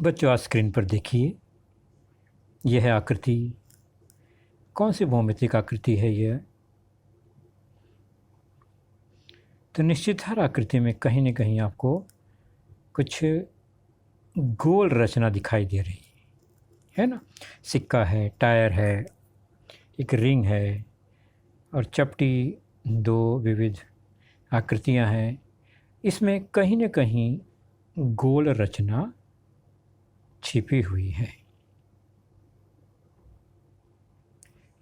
बच्चों, आज स्क्रीन पर देखिए, यह है आकृति। कौन सी भौमितिक आकृति है यह? तो निश्चित हर आकृति में कहीं न कहीं आपको कुछ गोल रचना दिखाई दे रही है ना? सिक्का है, टायर है, एक रिंग है और चपटी, दो विविध आकृतियां हैं। इसमें कहीं न कहीं गोल रचना छिपी हुई है।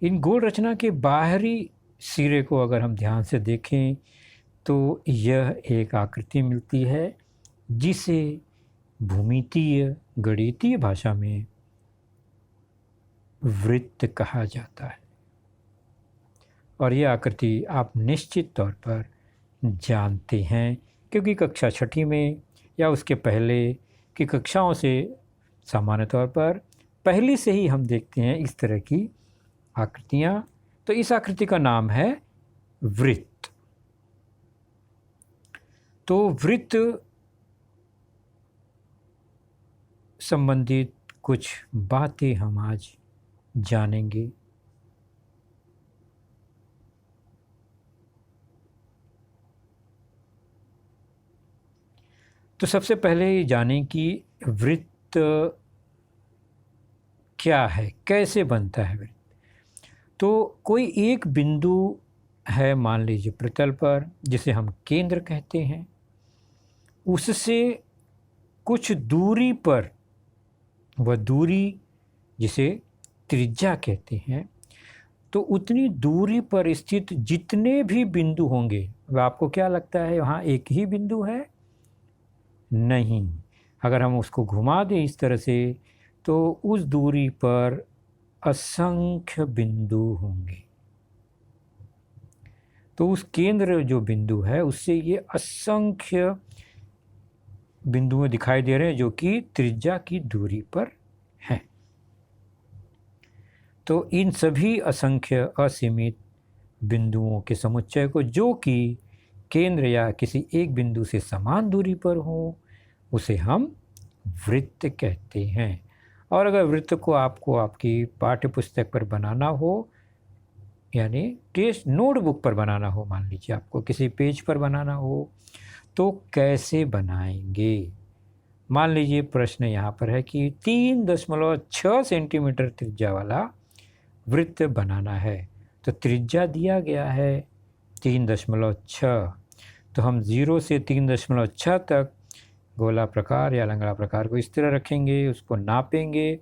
इन गोल रचना के बाहरी सिरे को अगर हम ध्यान से देखें तो यह एक आकृति मिलती है जिसे भूमितीय गणितीय भाषा में वृत्त कहा जाता है। और यह आकृति आप निश्चित तौर पर जानते हैं, क्योंकि कक्षा छठी में या उसके पहले की कक्षाओं से सामान्य तौर पर पहले से ही हम देखते हैं इस तरह की आकृतियाँ। तो इस आकृति का नाम है वृत्त। तो वृत्त संबंधित कुछ बातें हम आज जानेंगे। तो सबसे पहले जानें कि वृत्त क्या है, कैसे बनता है वृत्त। तो कोई एक बिंदु है, मान लीजिए प्रतल पर, जिसे हम केंद्र कहते हैं। उससे कुछ दूरी पर, वह दूरी जिसे त्रिज्या कहते हैं, तो उतनी दूरी पर स्थित जितने भी बिंदु होंगे, वह आपको क्या लगता है वहाँ एक ही बिंदु है? नहीं। अगर हम उसको घुमा दें इस तरह से तो उस दूरी पर असंख्य बिंदु होंगे। तो उस केंद्र जो बिंदु है उससे ये असंख्य बिंदुएं दिखाई दे रहे हैं जो कि त्रिज्या की दूरी पर हैं। तो इन सभी असंख्य असीमित बिंदुओं के समुच्चय को, जो कि केंद्र या किसी एक बिंदु से समान दूरी पर हो, उसे हम वृत्त कहते हैं। और अगर वृत्त को आपको आपकी पाठ्य पुस्तक पर बनाना हो, यानी टेस्ट नोटबुक पर बनाना हो, मान लीजिए आपको किसी पेज पर बनाना हो, तो कैसे बनाएंगे? मान लीजिए प्रश्न यहाँ पर है कि 3.6 सेंटीमीटर त्रिज्या वाला वृत्त बनाना है। तो त्रिज्या दिया गया है 3.6। तो हम 0 से 3.6 तक गोला प्रकार या लंगड़ा प्रकार को इस तरह रखेंगे, उसको नापेंगे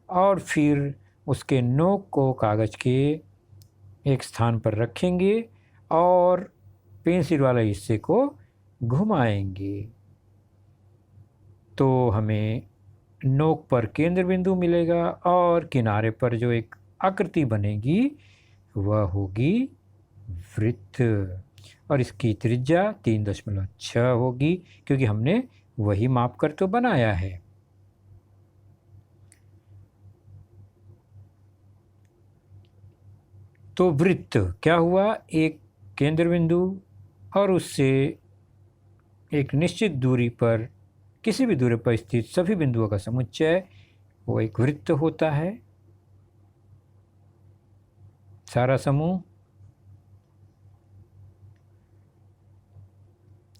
और फिर उसके नोक को कागज़ के एक स्थान पर रखेंगे और पेंसिल वाले हिस्से को घुमाएंगे। तो हमें नोक पर केंद्र बिंदु मिलेगा और किनारे पर जो एक आकृति बनेगी वह होगी वृत्त, और इसकी त्रिज्या 3.6 होगी, क्योंकि हमने वही माप कर तो बनाया है। तो वृत्त क्या हुआ? एक केंद्र बिंदु और उससे एक निश्चित दूरी पर, किसी भी दूरी पर स्थित सभी बिंदुओं का समुच्चय, वो एक वृत्त होता है। सारा समूह।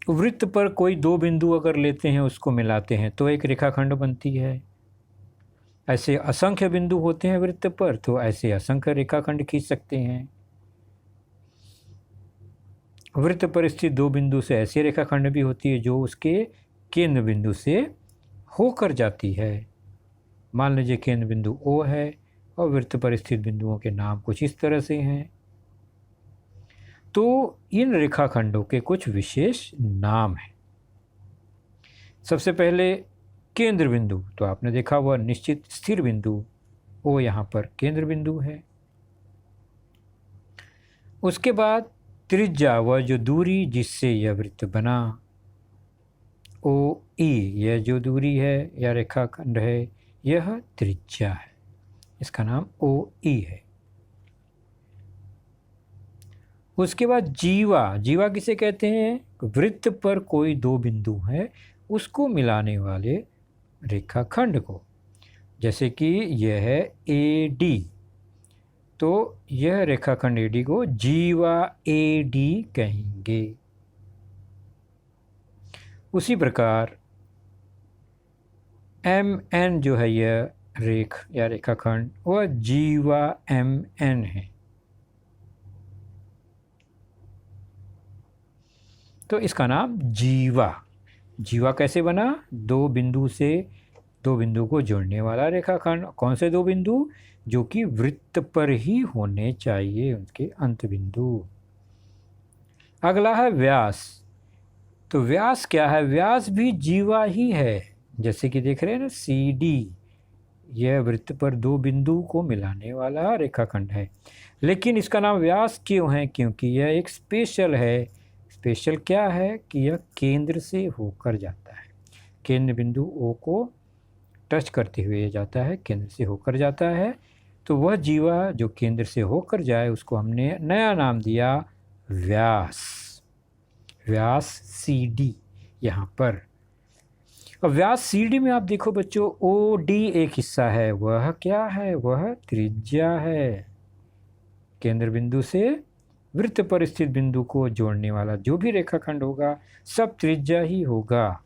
वृत्त पर कोई दो बिंदु अगर लेते हैं, उसको मिलाते हैं तो एक रेखाखंड बनती है। ऐसे असंख्य बिंदु होते हैं वृत्त पर, तो ऐसे असंख्य रेखाखंड खींच सकते हैं। वृत्त पर स्थित दो बिंदु से ऐसी रेखाखंड भी होती है जो उसके केंद्र बिंदु से होकर जाती है। मान लीजिए केंद्र बिंदु O है और वृत्त पर स्थित बिंदुओं के नाम कुछ इस तरह से हैं। तो इन रेखाखंडों के कुछ विशेष नाम हैं। सबसे पहले केंद्र बिंदु, तो आपने देखा वह निश्चित स्थिर बिंदु O यहाँ पर केंद्र बिंदु है। उसके बाद त्रिज्या, वह जो दूरी जिससे यह वृत्त बना, OE, यह जो दूरी है या रेखाखंड है, यह त्रिज्या है, इसका नाम OE है। उसके बाद जीवा, जीवा किसे कहते हैं? वृत्त पर कोई दो बिंदु हैं, उसको मिलाने वाले रेखाखंड को। जैसे कि यह है AD, तो यह रेखाखंड AD को जीवा AD कहेंगे। उसी प्रकार MN जो है यह रेखाखंड वह जीवा MN है। तो इसका नाम जीवा। जीवा कैसे बना? दो बिंदु को जोड़ने वाला रेखाखंड। कौन से दो बिंदु? जो कि वृत्त पर ही होने चाहिए, उनके अंत बिंदु। अगला है व्यास। तो व्यास क्या है? व्यास भी जीवा ही है। जैसे कि देख रहे हैं ना CD, यह वृत्त पर दो बिंदु को मिलाने वाला रेखाखंड है। लेकिन इसका नाम व्यास क्यों है? क्योंकि यह एक स्पेशल है। स्पेशल क्या है कि यह केंद्र से होकर जाता है। केंद्र बिंदु O को टच करते हुए जाता है, केंद्र से होकर जाता है। तो वह जीवा जो केंद्र से होकर जाए उसको हमने नया नाम दिया व्यास। व्यास CD यहाँ पर। अब व्यास CD में आप देखो बच्चों, OD एक हिस्सा है। वह क्या है? वह त्रिज्या है। केंद्र बिंदु से वृत्त पर स्थित बिंदु को जोड़ने वाला जो भी रेखाखंड होगा सब त्रिज्या ही होगा।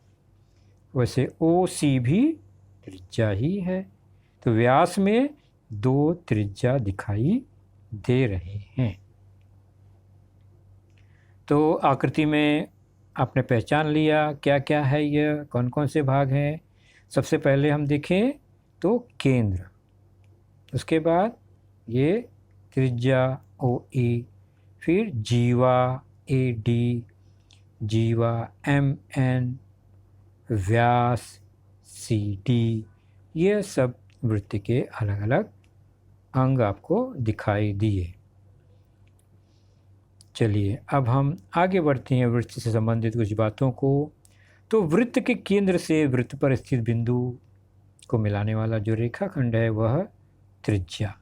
वैसे OC भी त्रिज्या ही है। तो व्यास में दो त्रिज्या दिखाई दे रहे हैं। तो आकृति में आपने पहचान लिया क्या क्या है, यह कौन कौन से भाग हैं। सबसे पहले हम देखें तो केंद्र, उसके बाद ये त्रिज्या OE, फिर जीवा AD, जीवा MN, व्यास CD। ये सब वृत्त के अलग अलग अंग आपको दिखाई दिए। चलिए अब हम आगे बढ़ते हैं वृत्त से संबंधित कुछ बातों को। तो वृत्त के केंद्र से वृत्त पर स्थित बिंदु को मिलाने वाला जो रेखाखंड है वह त्रिज्या।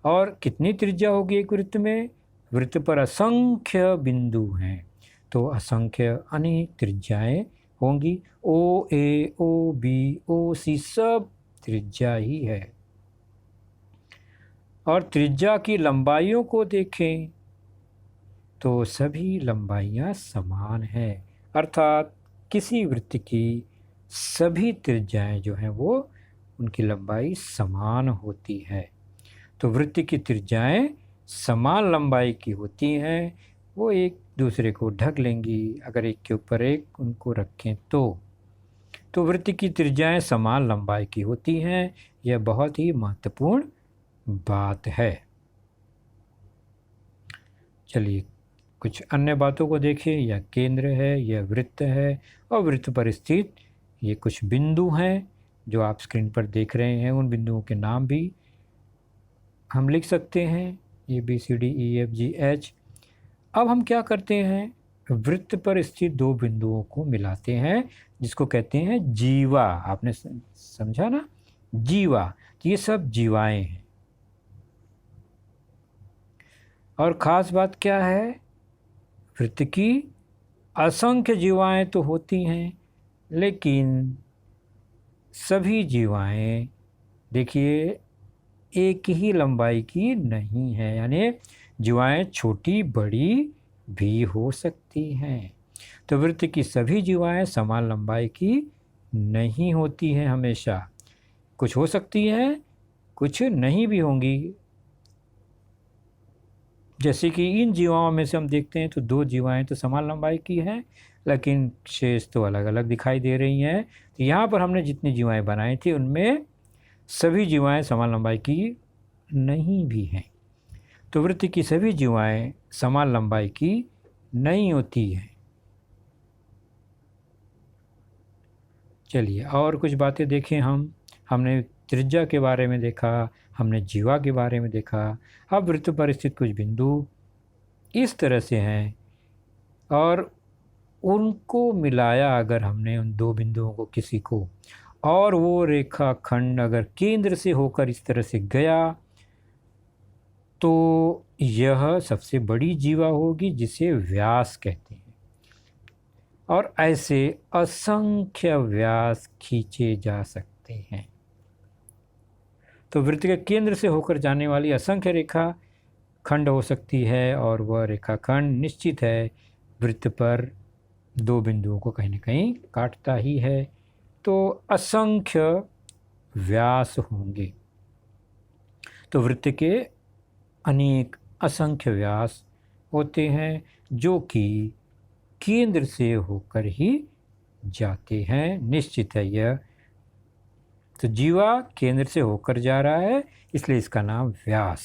और कितनी त्रिज्या होगी एक वृत्त में? वृत्त पर असंख्य बिंदु हैं, तो असंख्य अनेक त्रिज्याएं होंगी। OA, OB, OC सब त्रिज्या ही है। और त्रिज्या की लंबाइयों को देखें तो सभी लंबाइयाँ समान हैं, अर्थात किसी वृत्त की सभी त्रिज्याएं जो हैं वो उनकी लंबाई समान होती है। तो वृत्त की त्रिज्याएं समान लंबाई की होती हैं, वो एक दूसरे को ढक लेंगी अगर एक के ऊपर एक उनको रखें तो वृत्त की त्रिज्याएं समान लंबाई की होती हैं। यह बहुत ही महत्वपूर्ण बात है। चलिए कुछ अन्य बातों को देखें। यह केंद्र है, यह वृत्त है, और वृत्त पर स्थित ये कुछ बिंदु हैं जो आप स्क्रीन पर देख रहे हैं। उन बिंदुओं के नाम भी हम लिख सकते हैं, ABCDEFGH। अब हम क्या करते हैं? वृत्त पर स्थित दो बिंदुओं को मिलाते हैं, जिसको कहते हैं जीवा। आपने समझा ना, जीवा। तो ये सब जीवाएं हैं। और ख़ास बात क्या है? वृत्त की असंख्य जीवाएं तो होती हैं, लेकिन सभी जीवाएं देखिए एक ही लंबाई की नहीं है, यानी जीवाएं छोटी बड़ी भी हो सकती हैं। तो वृत्त की सभी जीवाएं समान लंबाई की नहीं होती हैं हमेशा। कुछ हो सकती हैं, कुछ नहीं भी होंगी। जैसे कि इन जीवाओं में से हम देखते हैं तो दो जीवाएं तो समान लंबाई की हैं, लेकिन शेष तो अलग अलग दिखाई दे रही हैं। तो यहाँ पर हमने जितनी जीवाएं बनाई थी उनमें सभी जीवाएं समान लंबाई की नहीं भी हैं। तो वृत्त की सभी जीवाएं समान लंबाई की नहीं होती हैं। चलिए और कुछ बातें देखें। हमने त्रिज्या के बारे में देखा, हमने जीवा के बारे में देखा। अब वृत्त पर स्थित कुछ बिंदु इस तरह से हैं, और उनको मिलाया अगर हमने उन दो बिंदुओं को किसी को, और वो रेखाखंड अगर केंद्र से होकर इस तरह से गया, तो यह सबसे बड़ी जीवा होगी जिसे व्यास कहते हैं। और ऐसे असंख्य व्यास खींचे जा सकते सकते हैं। तो वृत्त के केंद्र से होकर जाने वाली असंख्य रेखा खंड हो सकती है और वह रेखाखंड निश्चित है वृत्त पर दो बिंदुओं को कहीं न कहीं काटता ही है। तो असंख्य व्यास होंगे। तो वृत्त के अनेक असंख्य व्यास होते हैं जो कि केंद्र से होकर ही जाते हैं, निश्चित है यह। तो जीवा केंद्र से होकर जा रहा है, इसलिए इसका नाम व्यास।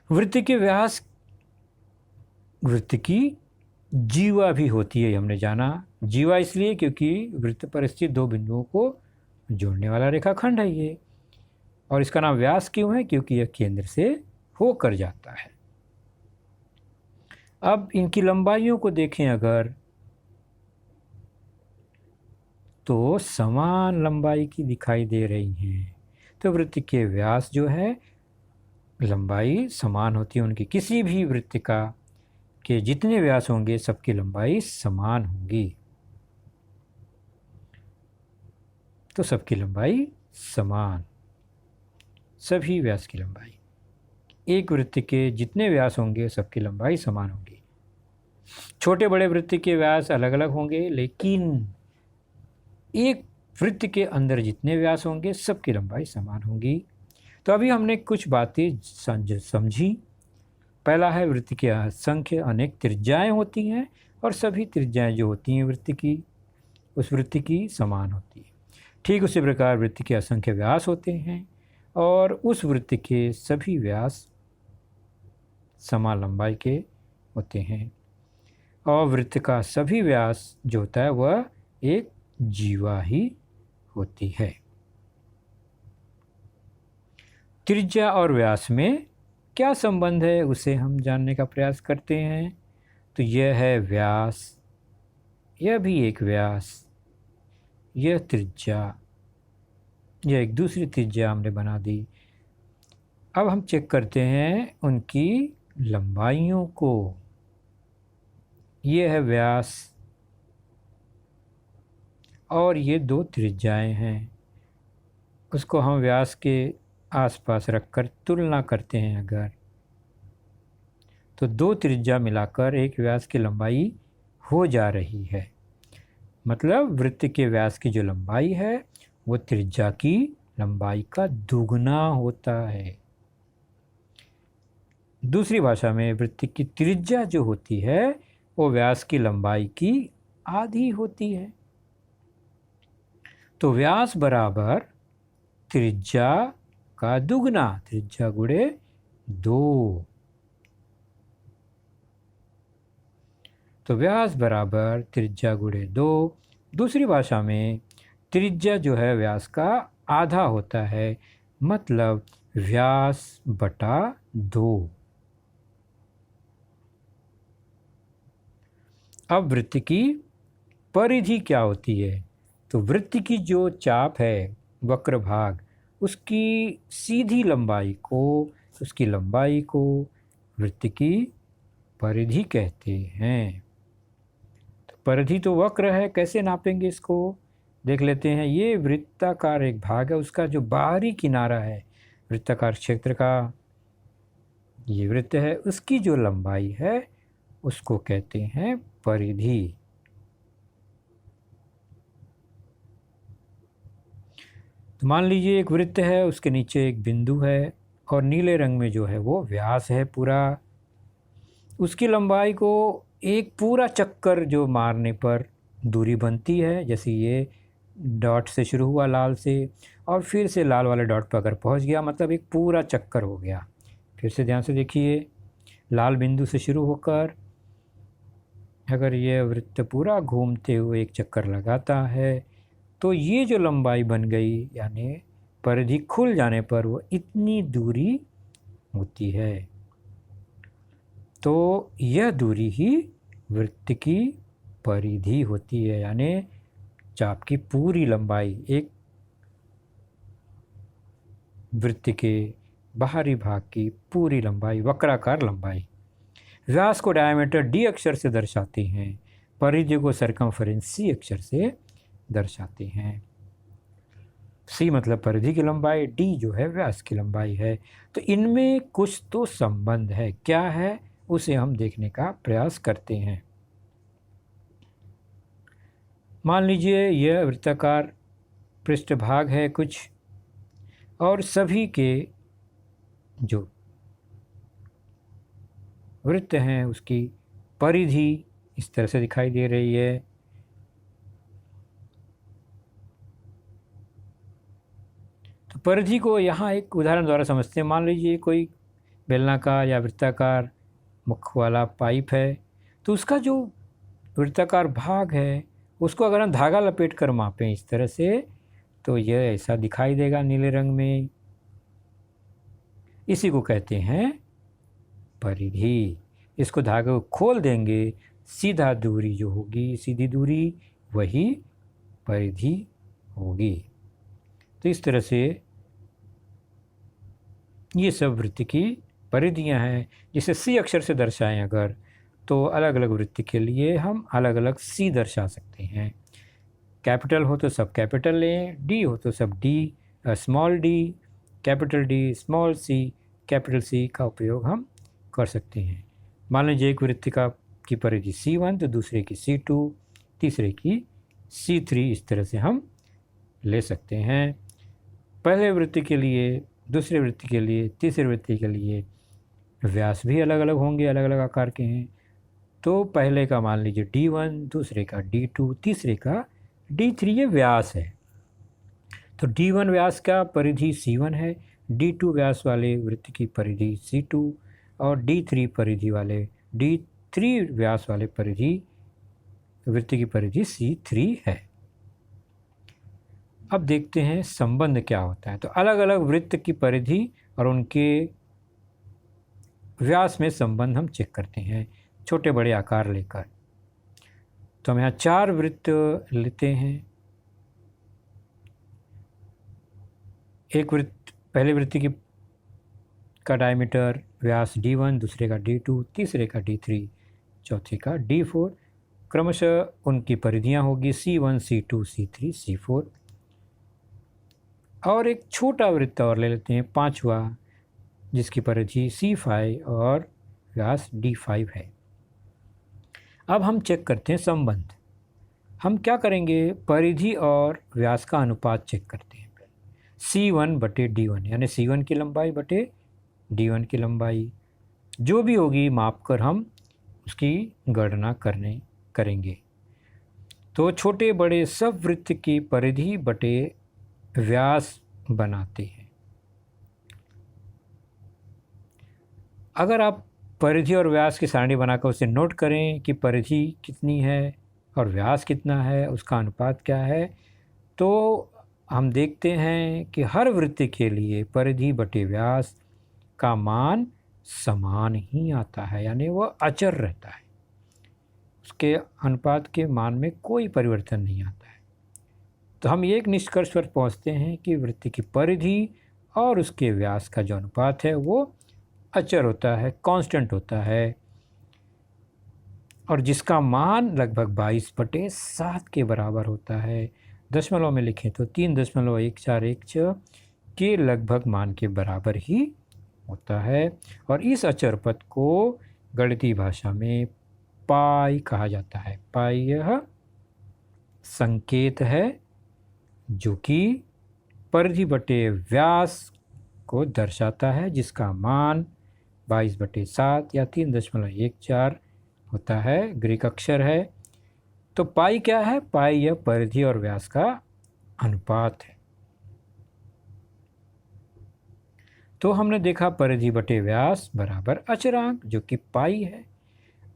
वृत्त के व्यास वृत्त की जीवा भी होती है, हमने जाना। जीवा इसलिए क्योंकि वृत्त पर स्थित दो बिंदुओं को जोड़ने वाला रेखाखंड है ये, और इसका नाम व्यास क्यों है? क्योंकि यह केंद्र से होकर जाता है। अब इनकी लंबाइयों को देखें अगर, तो समान लंबाई की दिखाई दे रही हैं। तो वृत्त के व्यास जो है लंबाई समान होती है उनकी। किसी भी वृत्त का के जितने व्यास होंगे सबकी लंबाई समान होगी। तो सबकी लंबाई समान, सभी व्यास की लंबाई, एक वृत्त के जितने व्यास होंगे सबकी लंबाई समान होगी। छोटे बड़े वृत्त के व्यास अलग अलग होंगे, लेकिन एक वृत्त के अंदर जितने व्यास होंगे सबकी लंबाई समान होगी। तो अभी हमने कुछ बातें समझी। पहला है वृत्त की असंख्य अनेक त्रिज्याएं होती हैं और सभी त्रिज्याएं जो होती हैं वृत्त की, उस वृत्त की समान होती है। ठीक उसी प्रकार वृत्त के असंख्य व्यास होते हैं और उस वृत्त के सभी व्यास समान लंबाई के होते हैं। और वृत्त का सभी व्यास जो होता है वह एक जीवा ही होती है। त्रिज्या और व्यास में क्या संबंध है उसे हम जानने का प्रयास करते हैं। तो यह है व्यास, यह भी एक व्यास, यह त्रिज्या, यह एक दूसरी त्रिज्या हमने बना दी। अब हम चेक करते हैं उनकी लंबाइयों को। यह है व्यास और ये दो त्रिज्याएं हैं। उसको हम व्यास के आसपास रखकर तुलना करते हैं अगर, तो दो त्रिज्या मिलाकर एक व्यास की लंबाई हो जा रही है। मतलब वृत्त के व्यास की जो लंबाई है वो त्रिज्या की लंबाई का दुगना होता है। दूसरी भाषा में वृत्त की त्रिज्या जो होती है वो व्यास की लंबाई की आधी होती है। तो व्यास बराबर त्रिज्या का दुगना, त्रिज्या गुणे 2। तो व्यास बराबर त्रिज्या गुणे 2। दूसरी भाषा में त्रिज्या जो है व्यास का आधा होता है, मतलब व्यास बटा 2। अब वृत्त की परिधि क्या होती है? तो वृत्त की जो चाप है, वक्र भाग, उसकी सीधी लंबाई को, उसकी लंबाई को वृत्त की परिधि कहते हैं। तो परिधि तो वक्र है, कैसे नापेंगे इसको देख लेते हैं। ये वृत्ताकार एक भाग है, उसका जो बाहरी किनारा है वृत्ताकार क्षेत्र का, ये वृत्त है, उसकी जो लंबाई है उसको कहते हैं परिधि। तो मान लीजिए एक वृत्त है, उसके नीचे एक बिंदु है और नीले रंग में जो है वो व्यास है पूरा। उसकी लंबाई को एक पूरा चक्कर जो मारने पर दूरी बनती है, जैसे ये डॉट से शुरू हुआ लाल से और फिर से लाल वाले डॉट पर अगर पहुंच गया, मतलब एक पूरा चक्कर हो गया। फिर से ध्यान से देखिए, लाल बिंदु से शुरू होकर अगर ये वृत्त पूरा घूमते हुए एक चक्कर लगाता है तो ये जो लंबाई बन गई, यानी परिधि खुल जाने पर वो इतनी दूरी होती है। तो यह दूरी ही वृत्त की परिधि होती है, यानी चाप की पूरी लंबाई, एक वृत्त के बाहरी भाग की पूरी लंबाई, वक्राकार लंबाई। व्यास को डायमीटर डी अक्षर से दर्शाते हैं, परिधि को सरकमफेरेंस सी अक्षर से दर्शाते हैं। सी मतलब परिधि की लंबाई, डी जो है व्यास की लंबाई है। तो इनमें कुछ तो संबंध है, क्या है उसे हम देखने का प्रयास करते हैं। मान लीजिए यह वृत्ताकार पृष्ठभाग है कुछ, और सभी के जो वृत्त हैं उसकी परिधि इस तरह से दिखाई दे रही है। तो परिधि को यहाँ एक उदाहरण द्वारा समझते हैं। मान लीजिए कोई बेलनाकार या वृत्ताकार मुख वाला पाइप है, तो उसका जो वृत्ताकार भाग है उसको अगर हम धागा लपेट कर मापें इस तरह से, तो यह ऐसा दिखाई देगा नीले रंग में। इसी को कहते हैं परिधि। इसको धागे को खोल देंगे, सीधा दूरी जो होगी, सीधी दूरी, वही परिधि होगी। तो इस तरह से ये सब वृत्त की परिधियां हैं, जिसे सी अक्षर से दर्शाएं अगर, तो अलग अलग वृत्त के लिए हम अलग अलग सी दर्शा सकते हैं। कैपिटल हो तो सब कैपिटल लें, डी हो तो सब D, small D, capital D, small C, capital C का उपयोग हम कर सकते हैं। मान लीजिए एक वृत्त की परिधि C1 तो दूसरे की C2, तीसरे की C3, इस तरह से हम ले सकते हैं। पहले वृत्त के लिए, दूसरे वृत्त के लिए, तीसरे वृत्त के लिए व्यास भी अलग अलग होंगे, अलग अलग आकार के हैं। तो पहले का मान लीजिए D1, दूसरे का D2, तीसरे का D3, ये व्यास है। तो D1 व्यास का परिधि C1 है, D2 व्यास वाले वृत्त की परिधि C2, और D3 परिधि वाले, D3 व्यास वाले परिधि वृत्त की परिधि C3 है। अब देखते हैं संबंध क्या होता है। तो अलग अलग वृत्त की परिधि और उनके व्यास में संबंध हम चेक करते हैं, छोटे बड़े आकार लेकर। तो हम यहाँ 4 वृत्त लेते हैं। एक वृत्त, पहले वृत्त का डायमीटर व्यास D1, दूसरे का D2, तीसरे का D3, चौथे का D4, क्रमशः उनकी परिधियां होगी C1, C2, C3, C4। और एक छोटा वृत्त और ले लेते हैं, 5वां, जिसकी परिधि C5 और व्यास D5 है। अब हम चेक करते हैं संबंध। हम क्या करेंगे, परिधि और व्यास का अनुपात चेक करते हैं। C1 बटे D1, यानी C1 की लंबाई बटे D1 की लंबाई, जो भी होगी माप कर हम उसकी गणना करेंगे। तो छोटे बड़े सब वृत्त की परिधि बटे व्यास बनाते हैं। अगर आप परिधि और व्यास की सारणी बनाकर उसे नोट करें कि परिधि कितनी है और व्यास कितना है, उसका अनुपात क्या है, तो हम देखते हैं कि हर वृत्त के लिए परिधि बटे व्यास का मान समान ही आता है, यानी वह अचर रहता है, उसके अनुपात के मान में कोई परिवर्तन नहीं आता है। तो हम एक निष्कर्ष पर पहुंचते हैं कि वृत्त की परिधि और उसके व्यास का जो अनुपात है वो अचर होता है, कांस्टेंट होता है, और जिसका मान लगभग 22/7 के बराबर होता है। दशमलव में लिखें तो 3.1416 के लगभग मान के बराबर ही होता है। और इस अचर पद को गणितीय भाषा में पाई कहा जाता है। पाई यह संकेत है जो कि परिधि बटे व्यास को दर्शाता है, जिसका मान 22/7 या 3.14 होता है, ग्रीक अक्षर है। तो पाई क्या है, पाई यह परिधि और व्यास का अनुपात है। तो हमने देखा परिधि बटे व्यास बराबर अचरांक जो कि पाई है।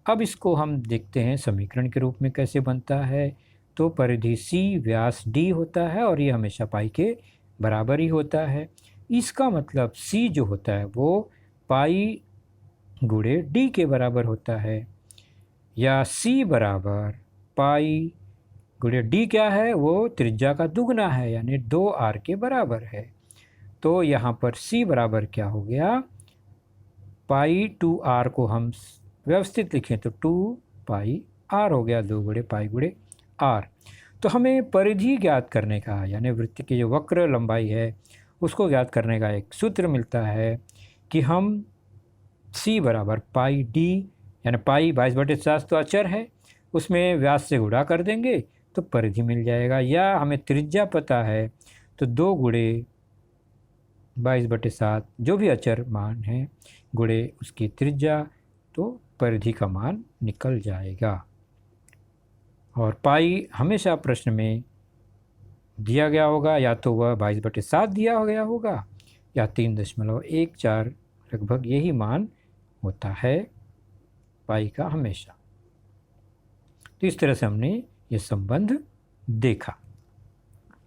अब इसको हम देखते हैं समीकरण के रूप में कैसे बनता है। तो परिधि C व्यास D होता है और ये हमेशा पाई के बराबर ही होता है। इसका मतलब C जो होता है वो पाई गुणे D के बराबर होता है, या C बराबर पाई गुणे D क्या है, वो त्रिज्या का दुगना है, यानी 2r के बराबर है। तो यहाँ पर C बराबर क्या हो गया, पाई 2r को हम व्यवस्थित लिखें तो 2 पाई r हो गया, 2 गुणे पाई गुणे r। तो हमें परिधि ज्ञात करने का, यानी वृत्त की जो वक्र लंबाई है उसको ज्ञात करने का एक सूत्र मिलता है कि हम c बराबर पाई d, यानी पाई 22/7 तो अचर है, उसमें व्यास से गुणा कर देंगे तो परिधि मिल जाएगा। या हमें त्रिज्या पता है तो 2 गुणे 22/7 जो भी अचर मान है गुणे उसकी त्रिज्या, तो परिधि का मान निकल जाएगा। और पाई हमेशा प्रश्न में दिया गया होगा, या तो वह 22/7 दिया गया होगा या 3.14 लगभग यही मान होता है पाई का हमेशा। तो इस तरह से हमने ये संबंध देखा।